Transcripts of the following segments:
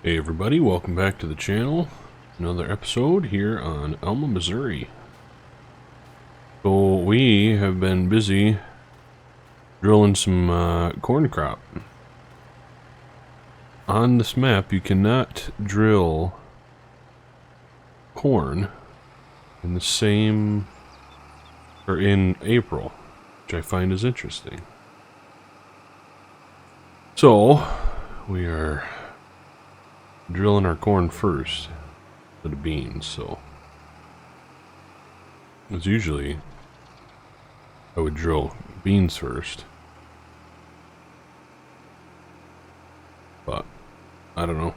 Hey everybody, welcome back to the channel. Another episode here on Alma, Missouri. So we have been busy drilling some corn crop. On this map you cannot drill corn in the same, or in April, which I find is interesting. So we are drilling our corn first for the beans, so as usually I would drill beans first, but I don't know,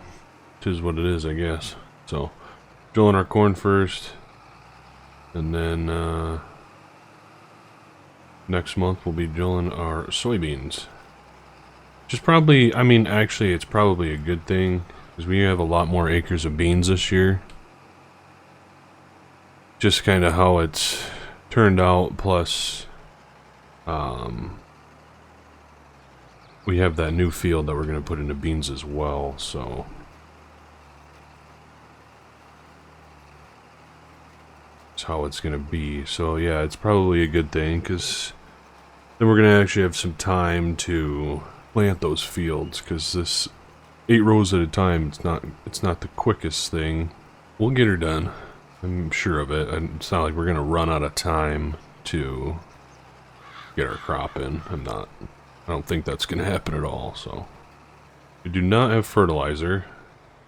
it is what it is, I guess. So drilling our corn first, and then next month we'll be drilling our soybeans, which is probably, I mean, actually it's probably a good thing because we have a lot more acres of beans this year. Just kind of how it's turned out, plus we have that new field that we're going to put into beans as well, so that's how it's going to be. So yeah, it's probably a good thing because then we're going to actually have some time to plant those fields, because this 8 rows at a time, it's not the quickest thing. We'll get her done, I'm sure of it. It's not like we're gonna run out of time to get our crop in. I don't think that's gonna happen at all. So we do not have fertilizer,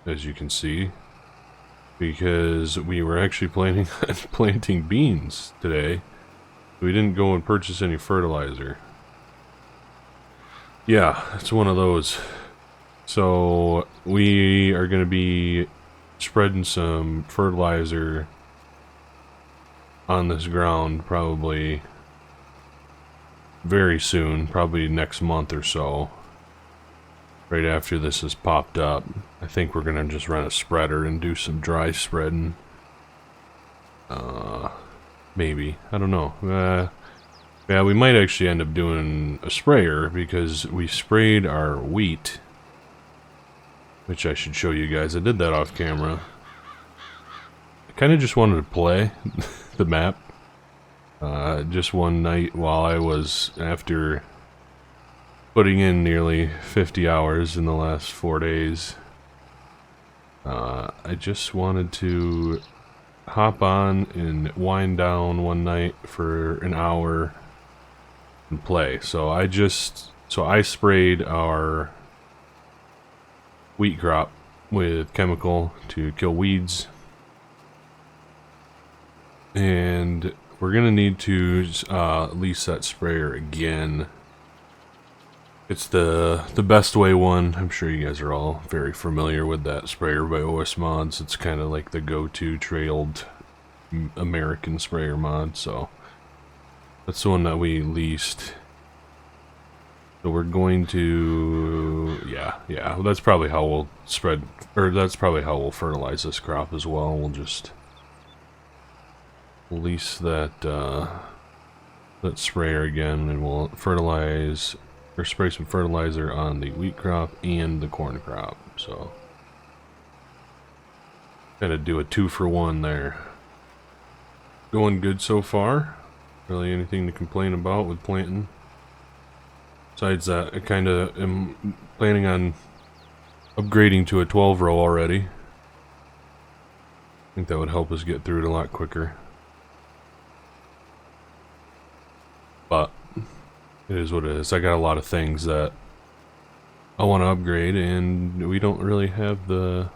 as you can see, because we were actually planning on planting beans today. We didn't go and purchase any fertilizer. Yeah, it's one of those. So we are going to be spreading some fertilizer on this ground probably very soon, probably next month or so, right after this has popped up. I think we're going to just run a spreader and do some dry spreading. Maybe, I don't know. Yeah, we might actually end up doing a sprayer, because we sprayed our wheat, which I should show you guys. I did that off camera. I kind of just wanted to play the map. Just one night while I was, after putting in nearly 50 hours in the last 4 days, I just wanted to hop on and wind down one night for an hour and play. So I sprayed our wheat crop with chemical to kill weeds, and we're gonna need to lease that sprayer again. It's the best way one. I'm sure you guys are all very familiar with that sprayer by OS Mods. It's kind of like the go-to trailed American sprayer mod, so that's the one that we leased. So we're going to, yeah, that's probably how we'll spread, or that's probably how we'll fertilize this crop as well. We'll just lease that that sprayer again, and we'll fertilize, or spray some fertilizer on the wheat crop and the corn crop. So gotta do a 2-for-1 there. Going good so far. Really anything to complain about with planting? Besides that, I kind of am planning on upgrading to a 12 row already. I think that would help us get through it a lot quicker. But it is what it is. I got a lot of things that I want to upgrade, and we don't really have the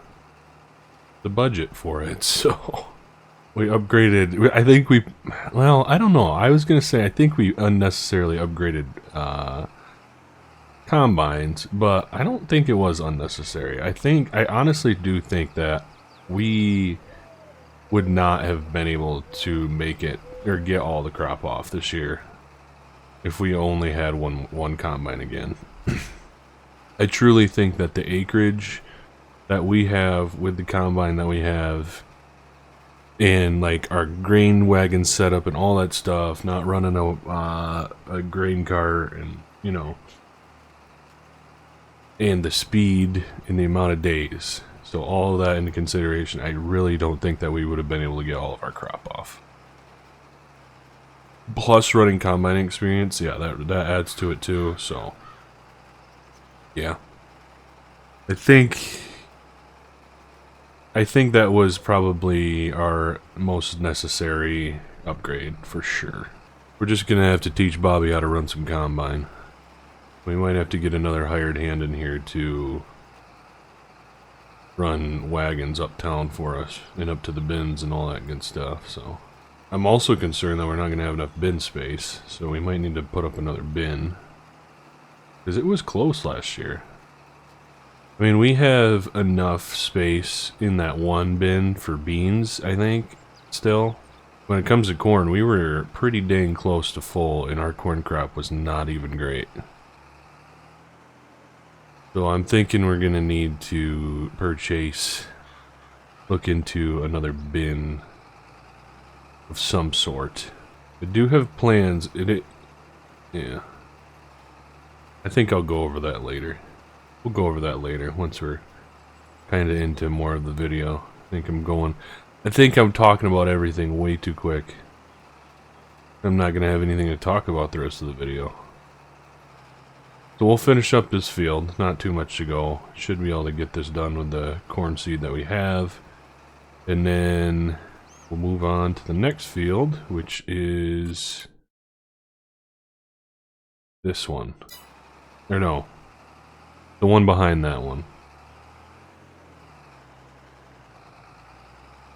budget for it, so we upgraded. I think we, well, I don't know. I was gonna say I think we unnecessarily upgraded combines, but I don't think it was unnecessary. I honestly do think that we would not have been able to make it or get all the crop off this year if we only had one combine again. I truly think that the acreage that we have with the combine that we have, and like our grain wagon setup and all that stuff, not running a grain cart, and you know, and the speed and the amount of days, So all of that into consideration, I really don't think that we would have been able to get all of our crop off. Plus running combining experience, yeah, that adds to it too, so yeah. I think that was probably our most necessary upgrade for sure. We're just gonna have to teach Bobby how to run some combine. We might have to get another hired hand in here to run wagons uptown for us and up to the bins and all that good stuff. So I'm also concerned that we're not going to have enough bin space, so we might need to put up another bin because it was close last year. I mean, we have enough space in that one bin for beans, I think, still. When it comes to corn, we were pretty dang close to full, and our corn crop was not even great. So I'm thinking we're going to need to look into another bin of some sort. I do have plans. Yeah. I think I'll go over that later. We'll go over that later once we're kind of into more of the video. I think I'm talking about everything way too quick. I'm not going to have anything to talk about the rest of the video. So we'll finish up this field, not too much to go. Should be able to get this done with the corn seed that we have. And then we'll move on to the next field, which is this one. Or no, the one behind that one.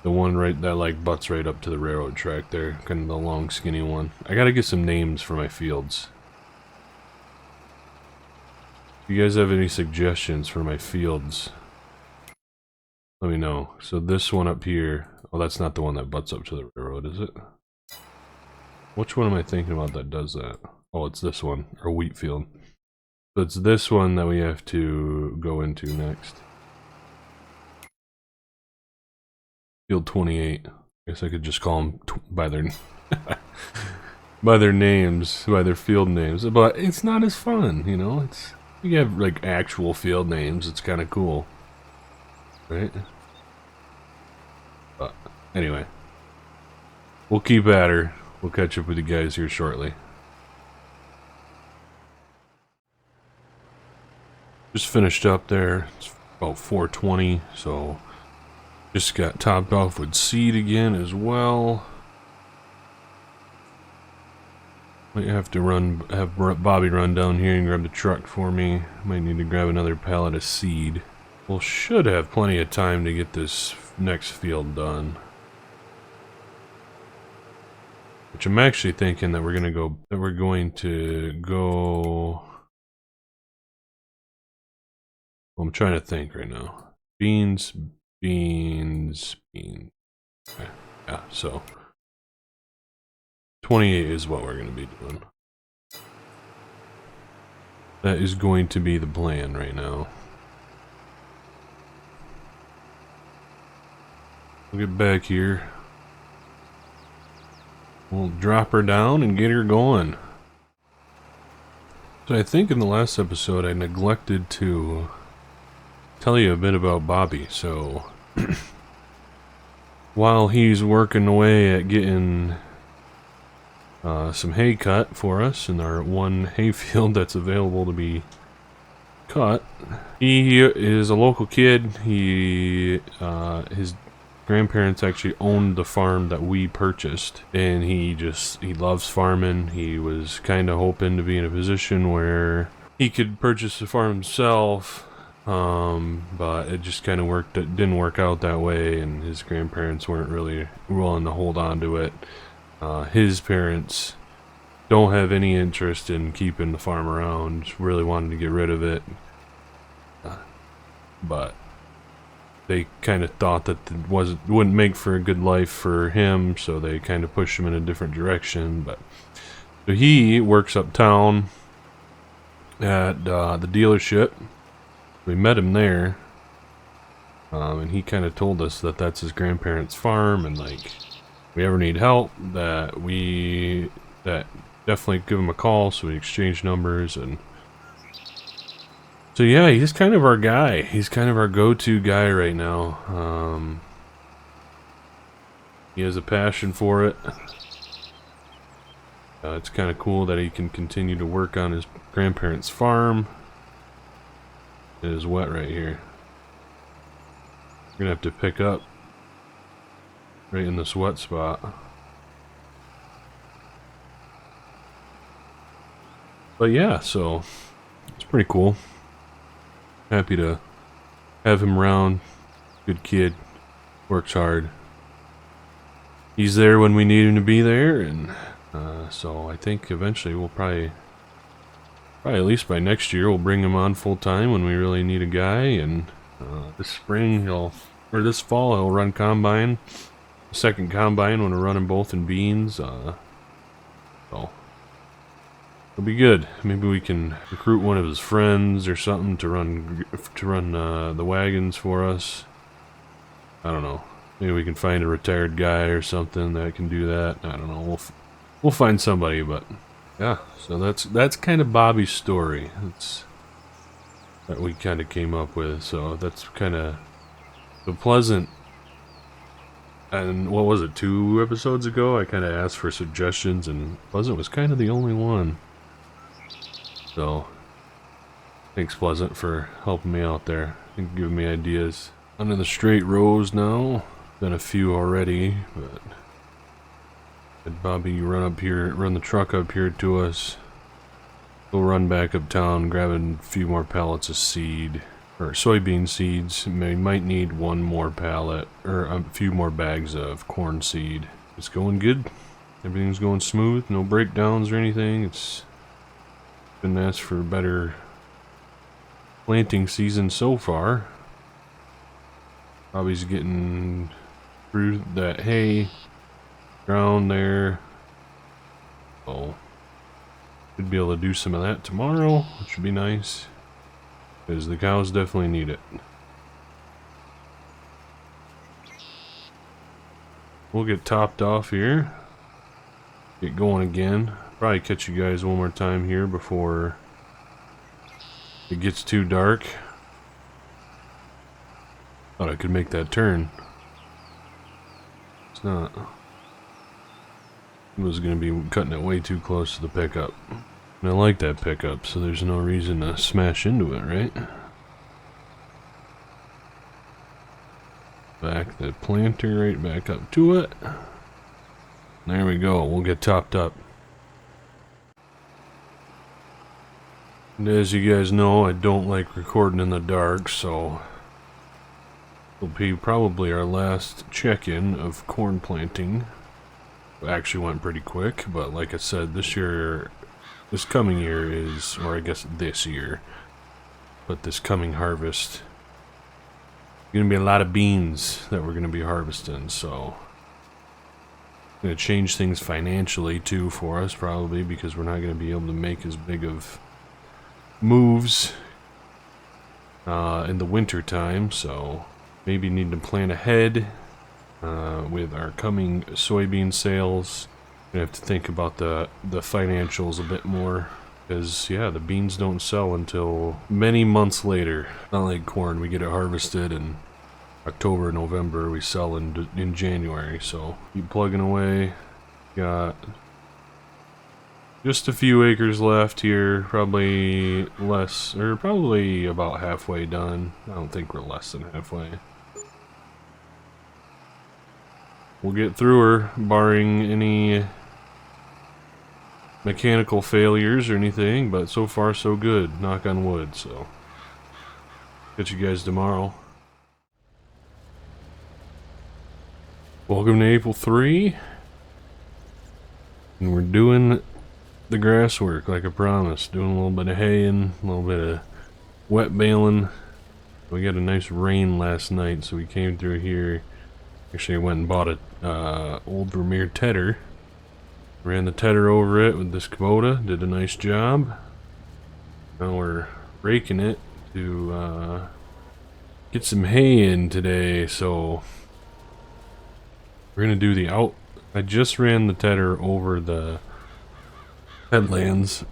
The one right that like butts right up to the railroad track there, kind of the long skinny one. I gotta get some names for my fields. If you guys have any suggestions for my fields, let me know. So this one up here, oh, that's not the one that butts up to the railroad, is it? Which one am I thinking about that does that? Oh, it's this one, or wheat field. So it's this one that we have to go into next. Field 28. I guess I could just call them by their by their names, by their field names. But it's not as fun, you know. You have like actual field names. It's kind of cool, right? But anyway, we'll keep at her. We'll catch up with you guys here shortly. Just finished up there. It's about 4:20, so just got topped off with seed again as well. Might have to have Bobby run down here and grab the truck for me. Might need to grab another pallet of seed. We'll should have plenty of time to get this next field done. Which I'm actually thinking that we're going to go. Well, I'm trying to think right now. Beans. Okay. Yeah, so 28 is what we're going to be doing. That is going to be the plan right now. We'll get back here. We'll drop her down and get her going. So I think in the last episode I neglected to tell you a bit about Bobby. So while he's working away at getting some hay cut for us in our one hay field that's available to be cut, he is a local kid. His grandparents actually owned the farm that we purchased, and he loves farming. He was kind of hoping to be in a position where he could purchase the farm himself, but it just kind of didn't work out that way, and his grandparents weren't really willing to hold on to it. His parents don't have any interest in keeping the farm around, really wanted to get rid of it, but they kind of thought that it wouldn't make for a good life for him, so they kind of pushed him in a different direction. But so he works uptown at the dealership. We met him there, and he kind of told us that that's his grandparents' farm, and like, if we ever need help, that definitely give him a call. So we exchanged numbers, and So yeah, he's kind of our guy. He's kind of our go-to guy right now. He has a passion for it. It's kind of cool that he can continue to work on his grandparents' farm. It is wet right here. We're gonna have to pick up right in this wet spot. But yeah, so it's pretty cool. Happy to have him around. Good kid. Works hard. He's there when we need him to be there, and so I think eventually we'll probably at least by next year we'll bring him on full time when we really need a guy. And this spring this fall he'll run combine, second combine when we're running both in beans. So it'll be good. Maybe we can recruit one of his friends or something to run the wagons for us. I don't know. Maybe we can find a retired guy or something that can do that. I don't know. We'll find somebody, but yeah. So that's kind of Bobby's story. That we kind of came up with. So that's kind of the Pleasant. And what was it? 2 episodes ago, I kind of asked for suggestions, and Pleasant was kind of the only one. So thanks, Pleasant, for helping me out there and giving me ideas. Under the straight rows now. Been a few already, but had Bobby run the truck up here to us. We'll run back uptown, grabbing a few more pallets of seed, or soybean seeds. We might need one more pallet, or a few more bags of corn seed. It's going good. Everything's going smooth, no breakdowns or anything. It's been asked for a better planting season so far. Bobby's getting through that hay ground there. So should be able to do some of that tomorrow, which would be nice, because the cows definitely need it. We'll get topped off here, get going again. Probably catch you guys one more time here before it gets too dark. Thought I could make that turn. It's not. I was going to be cutting it way too close to the pickup. And I like that pickup, so there's no reason to smash into it, right? Back the planter right back up to it. There we go. We'll get topped up. And as you guys know, I don't like recording in the dark, so will be probably our last check-in of corn planting. It actually went pretty quick, but like I said, this coming year is, or I guess this year, but this coming harvest, gonna be a lot of beans that we're gonna be harvesting, so gonna change things financially too for us, probably, because we're not gonna be able to make as big of moves in the winter time, so maybe need to plan ahead with our coming soybean sales. Gonna have to think about the financials a bit more, because yeah, the beans don't sell until many months later. Not like corn, we get it harvested in October, November, we sell in January. So keep plugging away. Got just a few acres left here, probably less, or probably about halfway done. I don't think we're less than halfway. We'll get through her, barring any mechanical failures or anything, but so far so good, knock on wood. So catch you guys tomorrow. Welcome to April 3, and we're doing the grass work like I promised, doing a little bit of haying, a little bit of wet baling. We got a nice rain last night, so we came through here. Actually, I went and bought a old Vermeer tedder. Ran the tedder over it with this Kubota. Did a nice job. Now we're raking it to get some hay in today. So we're gonna do the out. I just ran the tedder over the headlands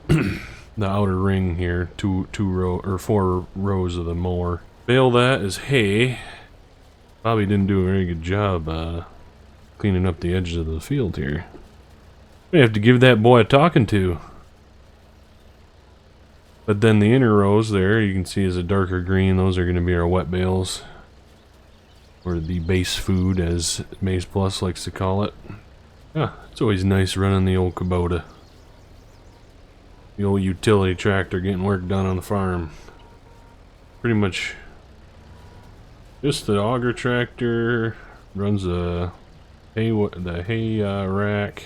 the outer ring here, four rows of the mower. Bale that as hay. Bobby didn't do a very good job cleaning up the edges of the field here. We have to give that boy a talking to. But then the inner rows there, you can see is a darker green. Those are going to be our wet bales. Or the base food, as Maze Plus likes to call it. Yeah, it's always nice running the old Kubota. The old utility tractor getting work done on the farm. Pretty much just the auger tractor runs the hay rack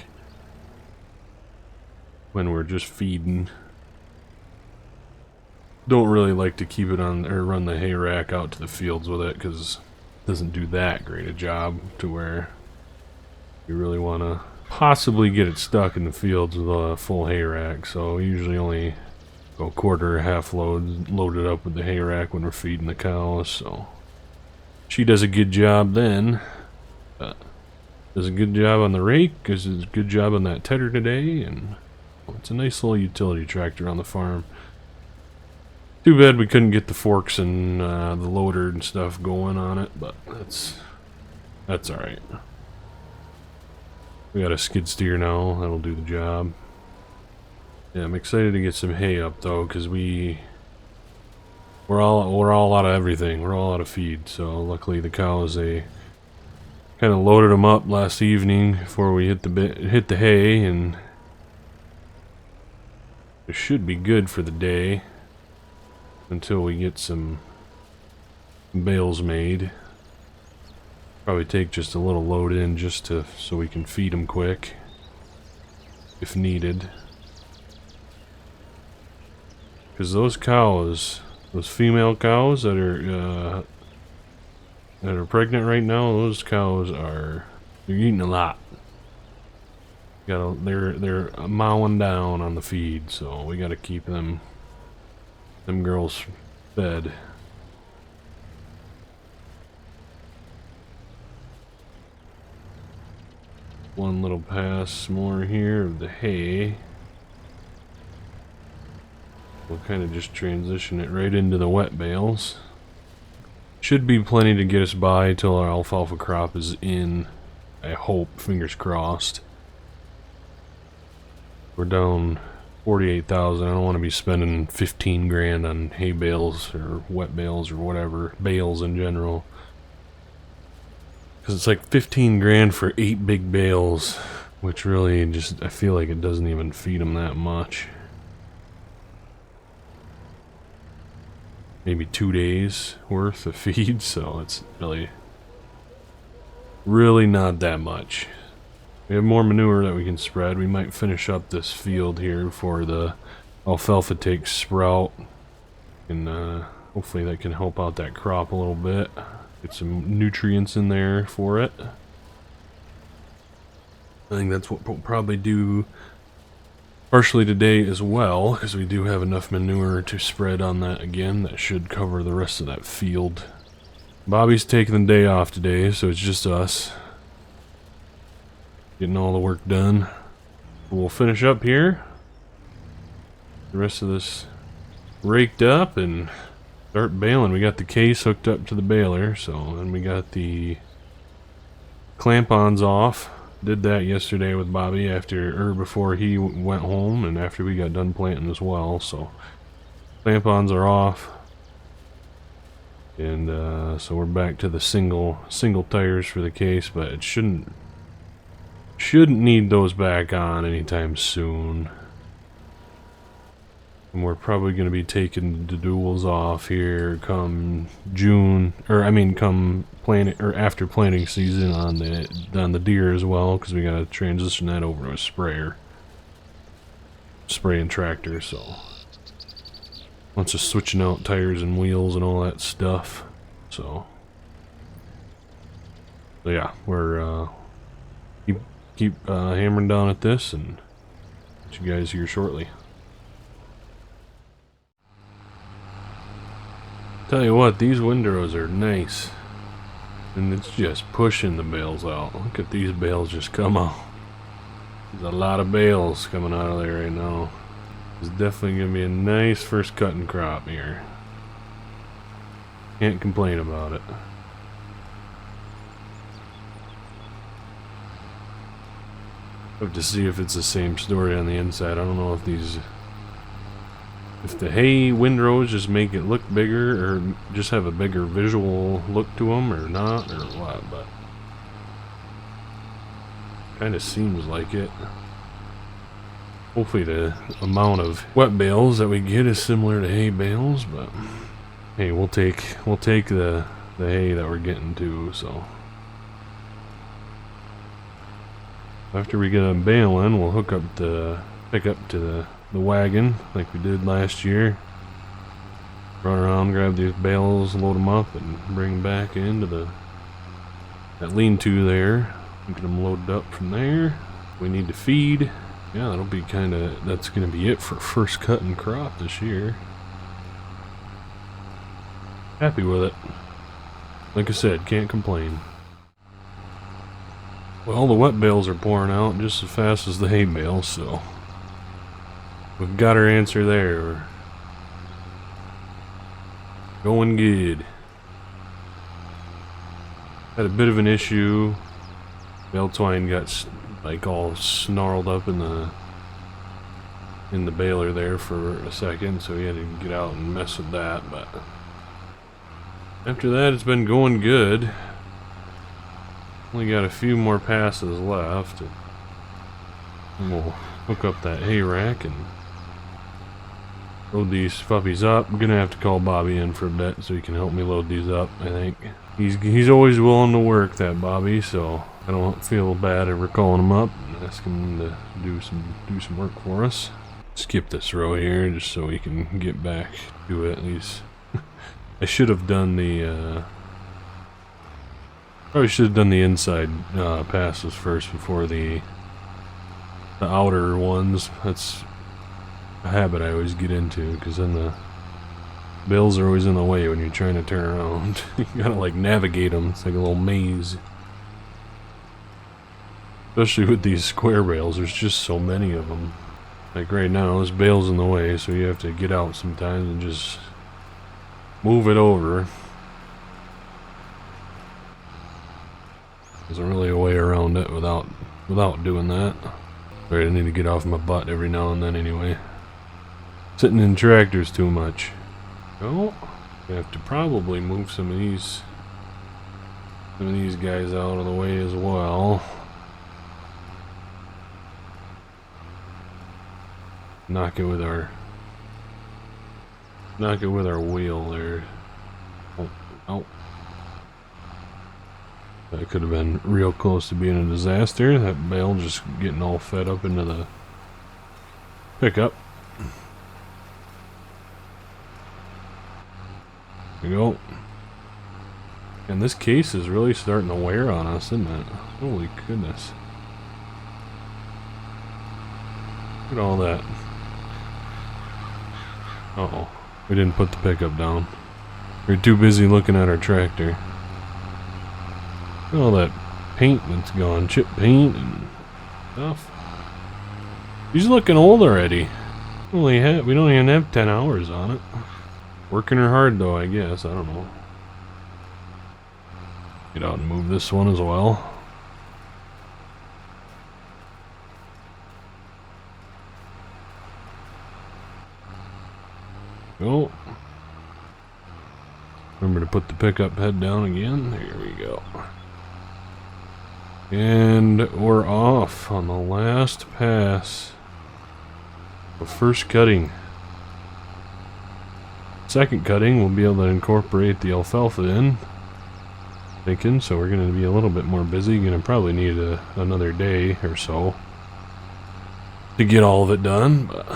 when we're just feeding. Don't really like to keep it on or run the hay rack out to the fields with it because it doesn't do that great a job to where you really want to possibly get it stuck in the fields with a full hay rack. So we usually only go quarter or half load it up with the hay rack when we're feeding the cows. So she does a good job then. Does a good job on the rake, does a good job on that tedder today, and it's a nice little utility tractor on the farm. Too bad we couldn't get the forks and the loader and stuff going on it, but that's alright. We got a skid steer now, that'll do the job. Yeah, I'm excited to get some hay up though, because we're all out of everything. We're all out of feed, so luckily the cows, they kind of loaded them up last evening before we hit the hay, and it should be good for the day until we get some bales made. Probably take just a little load in just so we can feed them quick if needed. Because those cows, those female cows that are pregnant right now, those cows they're eating a lot. They're mowing down on the feed, so we gotta keep them girls fed. One little pass more here of the hay. We'll kind of just transition it right into the wet bales. Should be plenty to get us by till our alfalfa crop is in. I hope, fingers crossed. We're down 48,000. I don't want to be spending 15 grand on hay bales or wet bales or whatever, bales in general. Because it's like 15 grand for 8 big bales, which really just, I feel like it doesn't even feed them that much. Maybe 2 days worth of feed, so it's really not that much. We have more manure that we can spread. We might finish up this field here before the alfalfa takes sprout, and hopefully that can help out that crop a little bit. Get some nutrients in there for it. I think that's what we'll probably do partially today as well, because we do have enough manure to spread on that again. That should cover the rest of that field. Bobby's taking the day off today, so it's just us getting all the work done. We'll finish up here. The rest of this raked up and start baling. We got the case hooked up to the baler, so then we got the clamp-ons off. Did that yesterday with Bobby before he went home and after we got done planting as well. So clamp-ons are off, and so we're back to the single tires for the case, but it shouldn't need those back on anytime soon. And we're probably going to be taking the duals off here come June, or I mean come after planting season on the deer as well, because we got to transition that over to a spraying tractor. So lots of switching out tires and wheels and all that stuff. So yeah, we're keep hammering down at this, and get you guys here shortly. Tell you what, these windrows are nice, and it's just pushing the bales out. Look at these bales just come out. There's a lot of bales coming out of there right now. It's definitely gonna be a nice first cutting crop here. Can't complain about it. Have to see if it's the same story on the inside. I don't know if if the hay windrows just make it look bigger or just have a bigger visual look to them or not or what, but kind of seems like it. Hopefully the amount of wet bales that we get is similar to hay bales, but hey, we'll take the hay that we're getting to. So after we get a bale in, we'll hook up the pickup to the wagon like we did last year. Run around, grab these bales, load them up, and bring them back into that lean-to there. Get them loaded up from there. We need to feed. Yeah, that'll be that's gonna be it for first cutting crop this year. Happy with it. Like I said, can't complain. Well, the wet bales are pouring out just as fast as the hay bales, so we've got our answer there. We're going good. Had a bit of an issue. Bale twine got like all snarled up in the baler there for a second, so we had to get out and mess with that, but after that it's been going good. Only got a few more passes left, and we'll hook up that hay rack and load these puppies up. I'm gonna have to call Bobby in for a bit so he can help me load these up. I think he's always willing to work, that Bobby, so I don't feel bad ever calling him up and asking him to do some work for us. Skip this row here just so we can get back to it. I should have done probably should have done the inside passes first before the outer ones. That's a habit I always get into, because then the bales are always in the way when you're trying to turn around. You gotta like navigate them. It's like a little maze. Especially with these square bales, there's just so many of them. Like right now, this bale's in the way, so you have to get out sometimes and just move it over. There's really a way around it without doing that. Right, I need to get off my butt every now and then anyway. Sitting in tractors too much. Oh, we have to probably move some of these guys out of the way as well. Knock it with our wheel there. Oh. That could have been real close to being a disaster. That bale just getting all fed up into the pickup. There we go. And this case is really starting to wear on us, isn't it? Holy goodness. Look at all that. Uh-oh. We didn't put the pickup down. We're too busy looking at our tractor. Look at all that paint that's gone. Chip paint and stuff. He's looking old already. We don't even have 10 hours on it. Working her hard though, I guess. I don't know. Get out and move this one as well. Go. Remember to put the pickup head down again. There we go. And we're off on the last pass of first cutting. Second cutting, we'll be able to incorporate the alfalfa in. Thinking, so we're going to be a little bit more busy. Going to probably need another day or so to get all of it done. But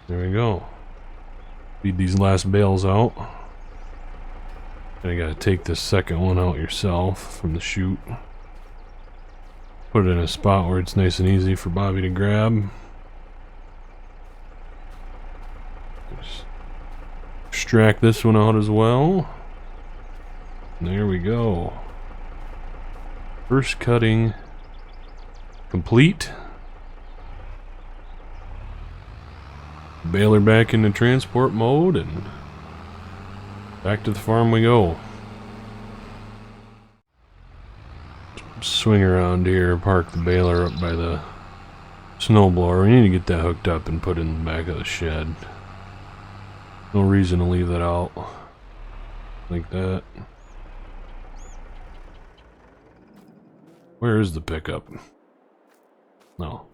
there we go. Feed these last bales out. And you got to take this second one out yourself from the chute. Put it in a spot where it's nice and easy for Bobby to grab. Just extract this one out as well. And there we go. First cutting complete. baler back into transport mode and back to the farm we go. Swing around here, park the baler up by the snowblower. We need to get that hooked up and put in the back of the shed. No reason to leave that out like that. Where is the pickup? No.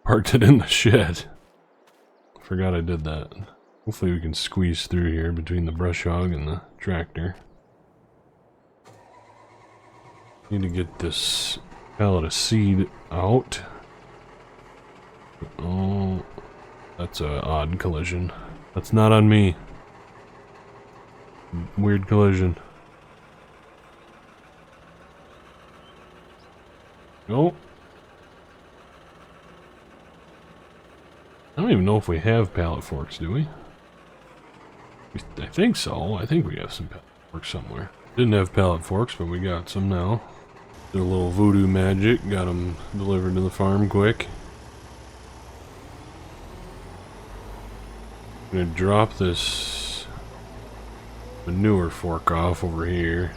Parked it in the shed. Forgot I did that. Hopefully we can squeeze through here between the brush hog and the tractor. Need to get this pallet of seed out. Oh, that's an odd collision. That's not on me. Weird collision. Oh. I don't even know if we have pallet forks, do we? I think so. I think we have some pallet forks somewhere. Didn't have pallet forks, but we got some now. Did a little voodoo magic. Got them delivered to the farm quick. I'm gonna drop this manure fork off over here.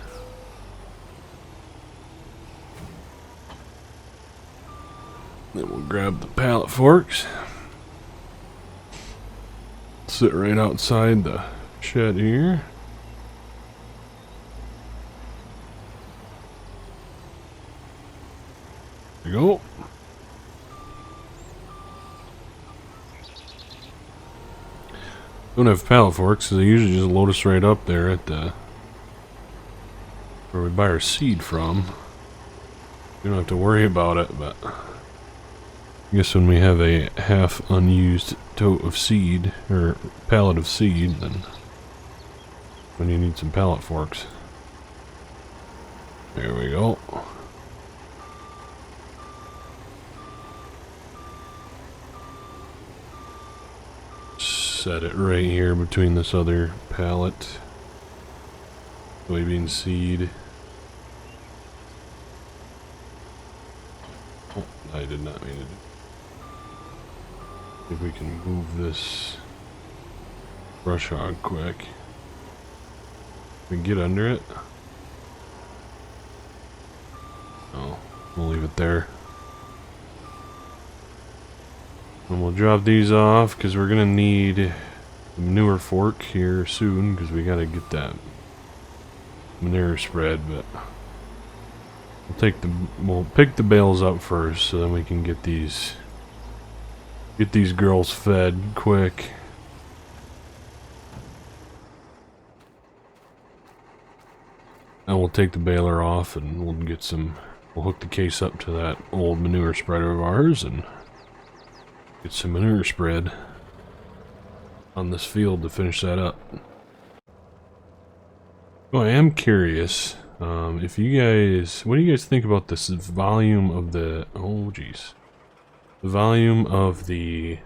Then we'll grab the pallet forks. Sit right outside the shed here. There you go. Don't have pallet forks, so they usually just load us right up there at the where we buy our seed from. We don't have to worry about it, but I guess when we have a half unused tote of seed, or pallet of seed, then when you need some pallet forks. There we go. Set it right here between this other pallet. Soybean seed. Oh, I did not mean to do. If we can move this brush hog quick. We can get under it. Oh, we'll leave it there. And we'll drop these off because we're gonna need a manure fork here soon because we gotta get that manure spread. But we'll pick the bales up first so then we can get these girls fed quick. And we'll take the baler off and we'll hook the case up to that old manure spreader of ours and get some manure spread on this field to finish that up. Oh, I am curious if you guys, what do you guys think about this volume of the, oh geez, the volume of the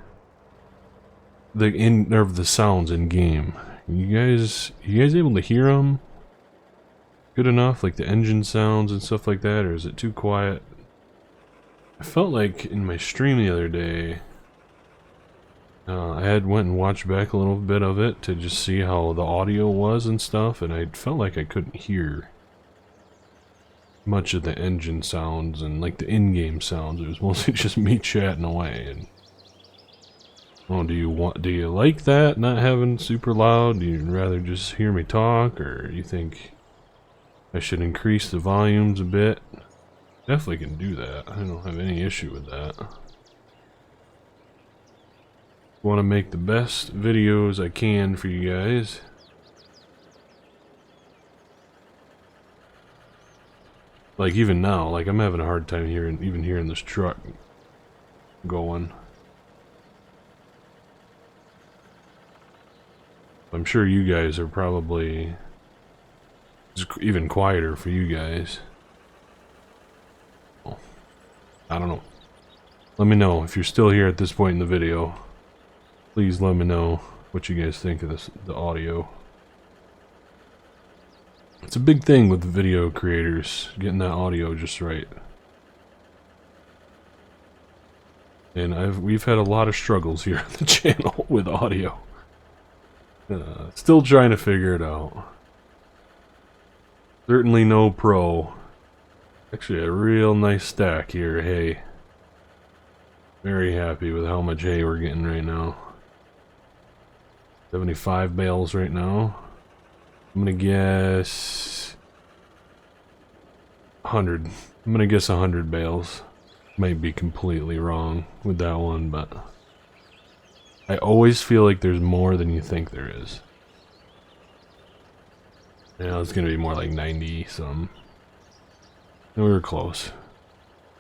sounds in game. You guys able to hear them good enough, like the engine sounds and stuff like that, or is it too quiet? I felt like in my stream the other day, I went and watched back a little bit of it to just see how the audio was and stuff, and I felt like I couldn't hear much of the engine sounds and like the in-game sounds. It was mostly just me chatting away. And oh, do you like that, not having super loud? Do you rather just hear me talk, or you think I should increase the volumes a bit? Definitely can do that. I don't have any issue with that. Want to make the best videos I can for you guys. Like even now, like I'm having a hard time hearing this truck going. I'm sure you guys are probably even quieter for you guys. Oh, I don't know. Let me know if you're still here at this point in the video. Please let me know what you guys think of the audio. It's a big thing with video creators, getting that audio just right. And we've had a lot of struggles here on the channel with audio. Still trying to figure it out. Certainly no pro. Actually, a real nice stack here, hay. Very happy with how much hay we're getting right now. 75 bales right now. I'm gonna guess 100. I'm gonna guess 100 bales. Might be completely wrong with that one, but I always feel like there's more than you think there is. Yeah, it's gonna be more like 90 some. We were close.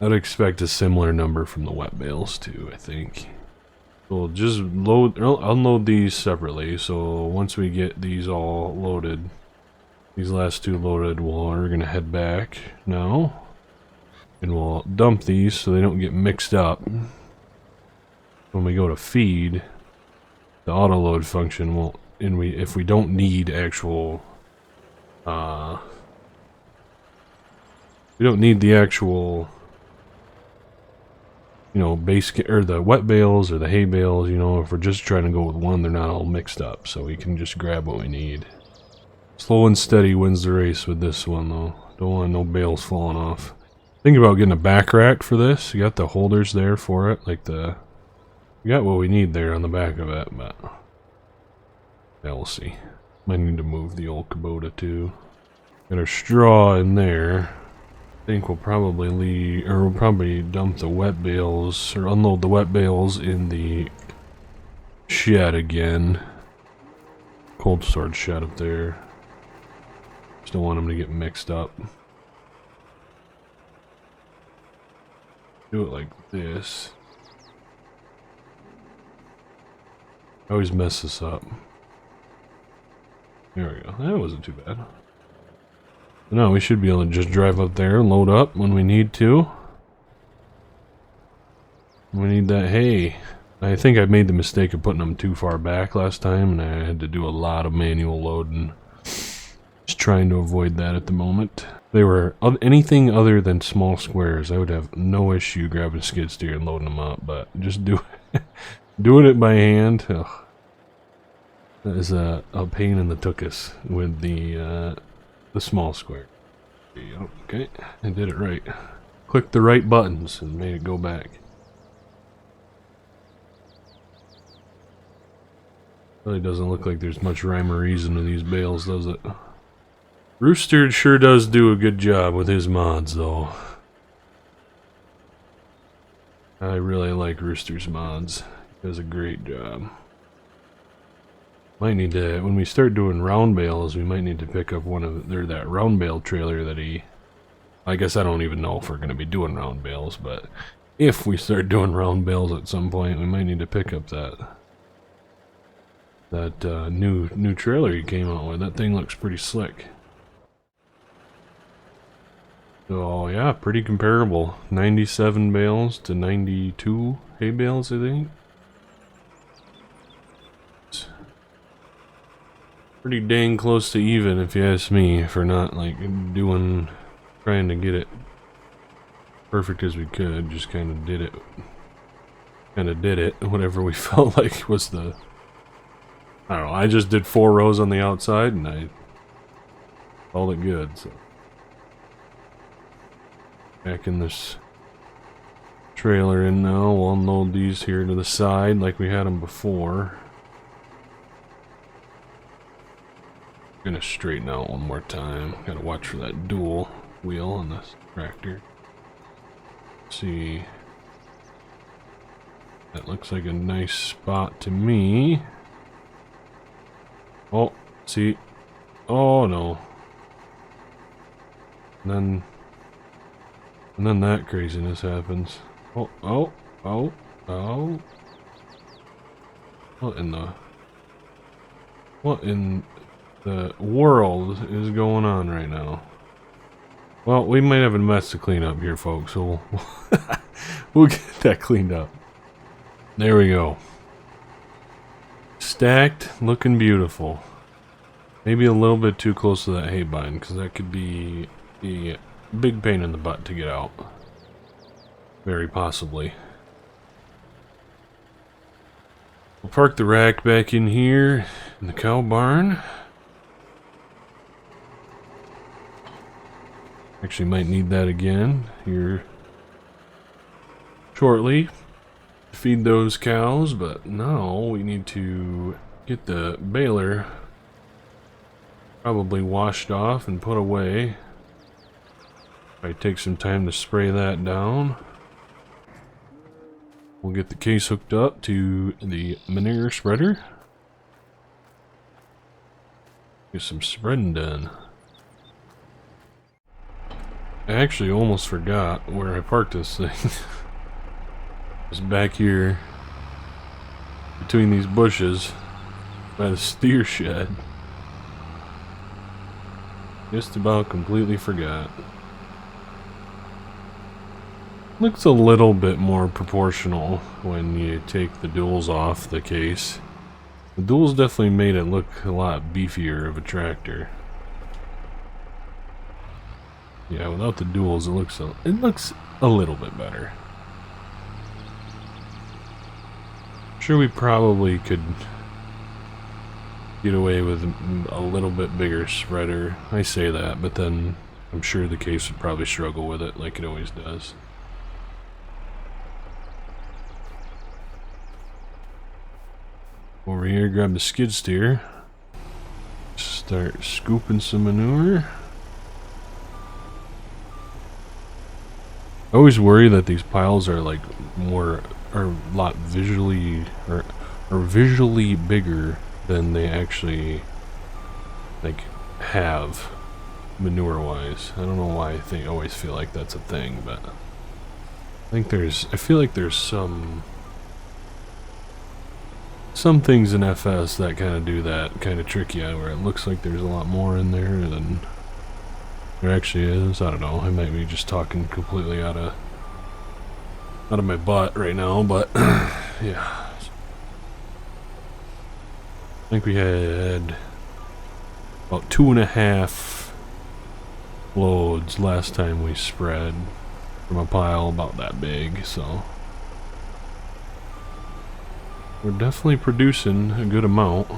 I'd expect a similar number from the wet bales too, I think. We'll just unload these separately, so once we get these all loaded, these last two loaded, we're gonna head back now. And we'll dump these so they don't get mixed up. When we go to feed, the auto load function will, if we don't need actual, we don't need the actual, you know, or the wet bales or the hay bales, you know, if we're just trying to go with one, they're not all mixed up, so we can just grab what we need. Slow and steady wins the race with this one, though. Don't want no bales falling off. Think about getting a back rack for this. You got the holders there for it, like we got what we need there on the back of it, but yeah, we'll see. Might need to move the old Kubota too. Got our straw in there. I think we'll probably dump the wet bales, or unload the wet bales in the shed again. Cold storage shed up there. Just don't want them to get mixed up. Do it like this. I always mess this up. There we go. That wasn't too bad. No, we should be able to just drive up there and load up when we need to. We need that hay. I think I made the mistake of putting them too far back last time, and I had to do a lot of manual loading. Just trying to avoid that at the moment. They were anything other than small squares, I would have no issue grabbing a skid steer and loading them up, but just doing it by hand, ugh, that is a pain in the tuchus with the small square. Okay, I did it right. Clicked the right buttons and made it go back. Really doesn't look like there's much rhyme or reason to these bales, does it? Rooster sure does do a good job with his mods, though. I really like Rooster's mods. He does a great job. Might need to, when we start doing round bales, we might need to pick up that round bale trailer that I guess I don't even know if we're going to be doing round bales, but if we start doing round bales at some point, we might need to pick up that new trailer he came out with. That thing looks pretty slick. So yeah, pretty comparable. 97 bales to 92 hay bales, I think. It's pretty dang close to even, if you ask me, for not like trying to get it perfect as we could. Just kind of did it. Whatever we felt like was the. I don't know. I just did 4 rows on the outside, and I called it good. So. Back in this trailer in now, we'll unload these here to the side like we had them before. Gonna straighten out one more time. Gotta watch for that dual wheel on this tractor. Let's see. That looks like a nice spot to me. Oh, see. Oh no. And then that craziness happens. Oh. What in the world is going on right now? Well, we might have a mess to clean up here, folks, so we'll get that cleaned up. There we go. Stacked, looking beautiful. Maybe a little bit too close to that hay bind, because that could be a big pain in the butt to get out. Very possibly. We'll park the rack back in here in the cow barn. Actually might need that again here shortly to feed those cows, but now we need to get the baler probably washed off and put away. Might take some time to spray that down. We'll get the case hooked up to the manure spreader. Get some spreading done. I actually almost forgot where I parked this thing. It's back here between these bushes by the steer shed. Just about completely forgot. Looks a little bit more proportional when you take the duals off the case. The duals definitely made it look a lot beefier of a tractor. Yeah, without the duals, it looks a little bit better. Sure, we probably could get away with a little bit bigger spreader. I say that, but then I'm sure the case would probably struggle with it like it always does. Over here, grab the skid steer. Start scooping some manure. I always worry that these piles are like are a lot visually or visually bigger than they actually like have manure wise. I don't know why I always feel like that's a thing, but I feel like there's some things in FS that kind of do that, kind of trick you, where it looks like there's a lot more in there than there actually is. I don't know. I might be just talking completely out of my butt right now, but yeah. I think we had about 2.5 loads last time we spread from a pile about that big, so we're definitely producing a good amount.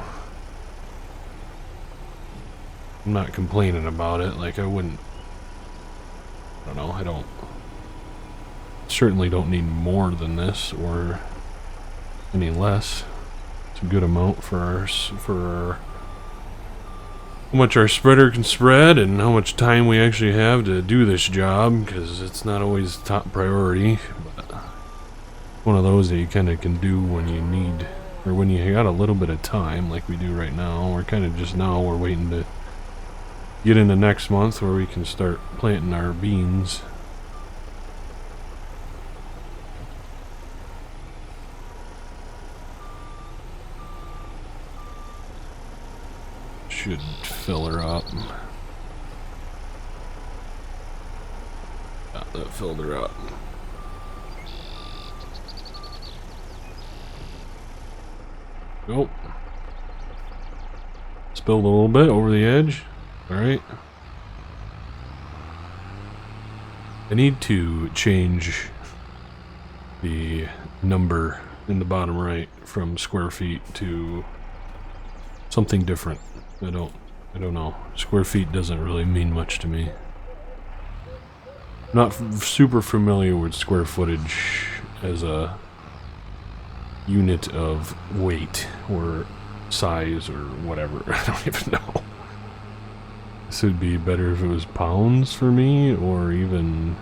I'm not complaining about it, like I don't know, certainly don't need more than this or any less. It's a good amount for how much our spreader can spread and how much time we actually have to do this job, because it's not always top priority, but one of those that you kind of can do when you need, or when you got a little bit of time like we do right now. We're kind of just now, we're waiting to get into next month where we can start planting our beans. Should fill her up. Yeah, that filled her up. Nope. Spilled a little bit over the edge. Alright. I need to change the number in the bottom right from square feet to something different. I don't know. Square feet doesn't really mean much to me. Not super familiar with square footage as a unit of weight or size or whatever. I don't even know. This would be better if it was pounds for me, or even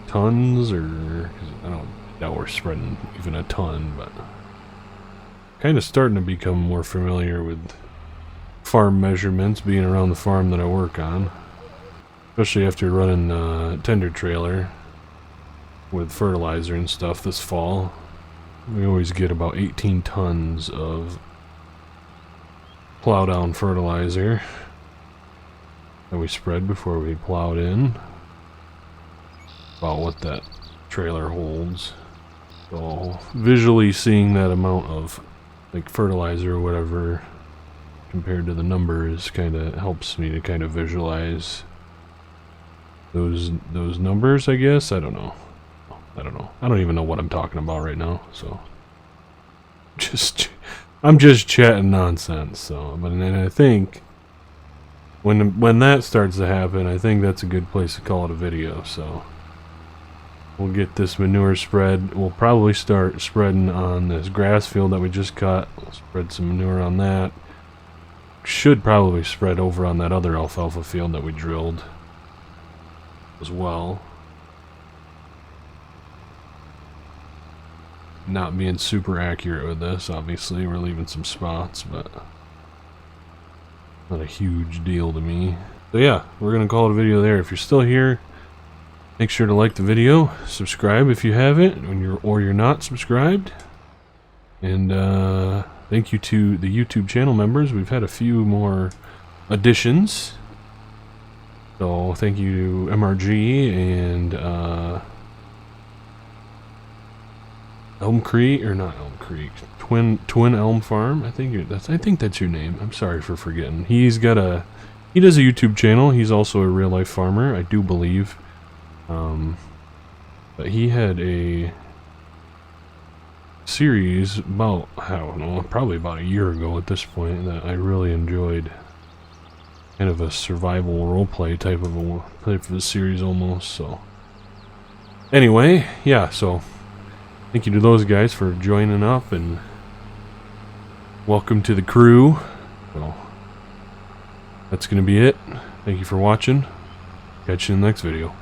tons, or I don't doubt we're spreading even a ton, but kind of starting to become more familiar with farm measurements, being around the farm that I work on, especially after running a tender trailer with fertilizer and stuff this fall. We always get about 18 tons of plow down fertilizer that we spread before we plowed in. About what that trailer holds. So visually seeing that amount of like fertilizer or whatever compared to the numbers kind of helps me to kind of visualize those numbers, I guess. I don't know. I don't even know what I'm talking about right now, so I'm just chatting nonsense. So, but then I think when that starts to happen, I think that's a good place to call it a video. So we'll get this manure spread. We'll probably start spreading on this grass field that we just cut. We'll spread some manure on that. Should probably spread over on that other alfalfa field that we drilled as well. Not being super accurate with this, obviously. We're leaving some spots, but not a huge deal to me. So yeah, we're gonna call it a video there. If you're still here, make sure to like the video, subscribe if you haven't, or you're not subscribed, and thank you to the YouTube channel members. We've had a few more additions, so thank you to MRG and Elm Creek, or not Elm Creek, Twin Elm Farm. I think that's your name. I'm sorry for forgetting. He does a YouTube channel. He's also a real life farmer, I do believe. But he had a series about, I don't know, probably about a year ago at this point that I really enjoyed. Kind of a survival roleplay type of a series almost. So anyway, yeah. So thank you to those guys for joining up, and welcome to the crew. So that's gonna be it. Thank you for watching. Catch you in the next video.